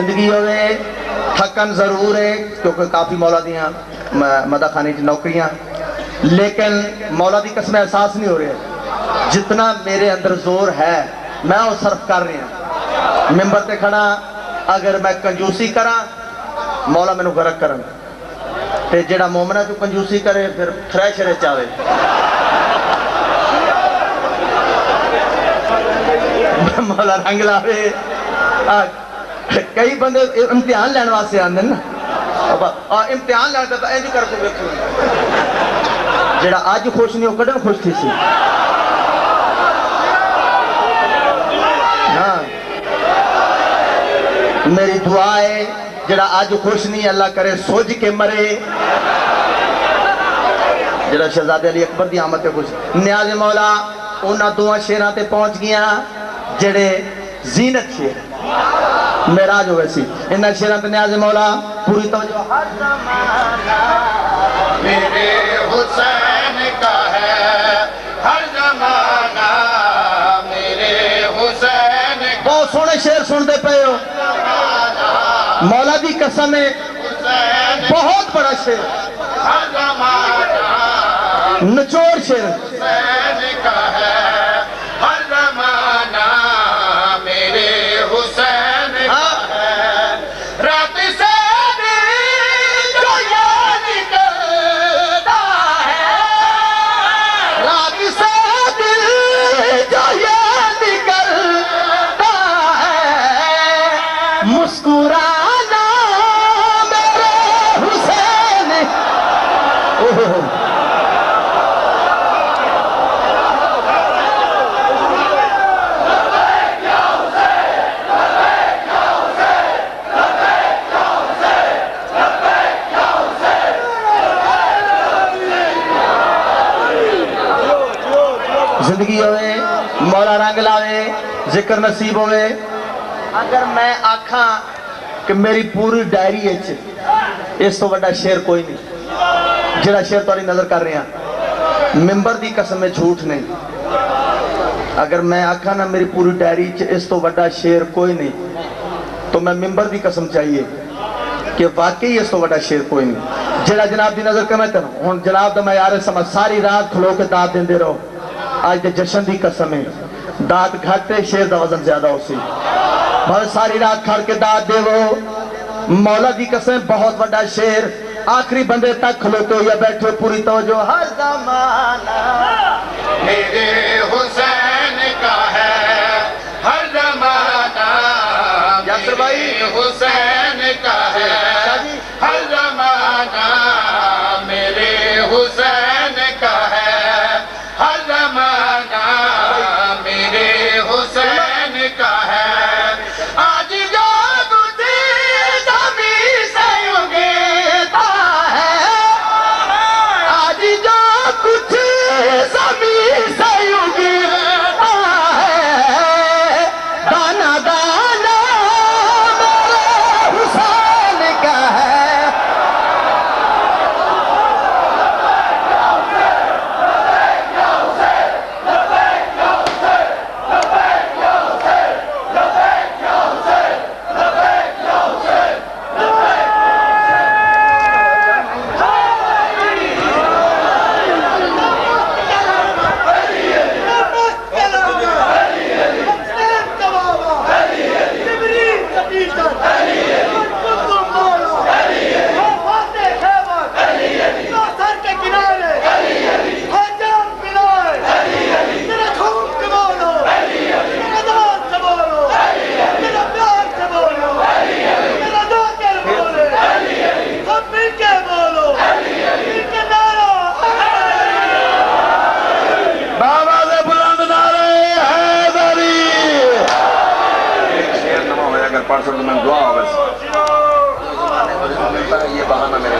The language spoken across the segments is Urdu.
زندگی ہوئے تھکن ضرور ہے کیونکہ کافی مولا دیاں مدہ خانی کی نوکریاں، لیکن مولا دی قسم احساس نہیں ہو رہے جتنا میرے اندر زور ہے میں وہ صرف کر رہی ہوں ممبر تے کھڑا اگر میں کنجوسی کرا مولا میں نو غرق کرن تے جڑا مومنہ تو کنجوسی کرے پھر تھریشرے چاہے مولا رنگ لاوے کئی بندے امتحان لینے واسطے آندے نا امتحان لینے تو اینج کر کو ویکھو جڑا آج خوش نہیں ہو کڈن خوش تھی سی ہاں میری دعا ہے جڑا آج خوش نہیں اللہ کرے سوج کے مرے جڑا شہزادے علی اکبر دی آمد پہ خوش نیاز مولا انہاں دعا شیران تے پہنچ گیا جڑے زینت شیر میراج ہوئے سی انہاں شیران تے نیاز مولا پوری توجہ ہر زمانہ میرے حسین کا ہے ہر زمانہ میرے حسین کا بہت سونے شیر سن دے پہ ہو مولا دی قسم ہے بہت بڑا شیر ہر زمانہ نچوڑ شیر حسین کا ہے ہر زمانہ میرے حسین کا ہے رات سے دن جو یاد کرتا ہے رات سے دل جو یاد کرتا ہے مسکرانا میرے حسین زندگی ہوئے مولا رنگ لاوے ذکر نصیب ہوئے اگر میں آکھاں کہ میری پوری ڈائری اس تو بڑا شیر کوئی نہیں جڑا شیر تو نظر کر رہے ہیں ممبر دی قسم میں جھوٹ نہیں اگر میں آکھاں نا میری پوری ڈائری اس تو بڑا شیر کوئی نہیں تو میں ممبر دی قسم چاہیے کہ واقعی اس تو بڑا شیر کوئی نہیں جڑا جناب دی نظر کرنا چاہنا ہوں جناب دا میں یار سمجھ ساری رات کھلو کے داد دیں دے رہو آج دے جشن دی قسم ہے داد گھٹے شیر دا وزن زیادہ ہو سی بہت ساری رات کھڑ کے داد دے وہ مولا دی قسم بہت بڑا شیر آخری بندے تک کھلوتے ہو یا بیٹھے پوری توجہ ہر زمانہ میرے حسین کا ہے ہر زمانہ یاسر بھائی میرے حسین کا ہے ہر زمانہ میرے حسین کا ہے ہر زمانہ میرے حسین کا ہے آج جو بدھی زمین سے اگتا ہے آج جو کچھ زمین سے اگتا ہے دانا دانا میرے حسین کا ہے یہ بہانہ میرے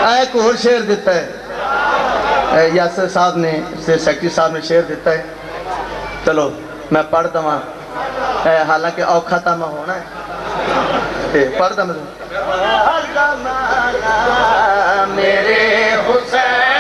ایک اور شعر دیتا ہے یاسر صاحب نے سیکٹری صاحب نے شعر دیتا ہے چلو میں پڑھ دوں حالانکہ اوکھا تھا میں ہونا ہے پڑھ دوں میرے حسین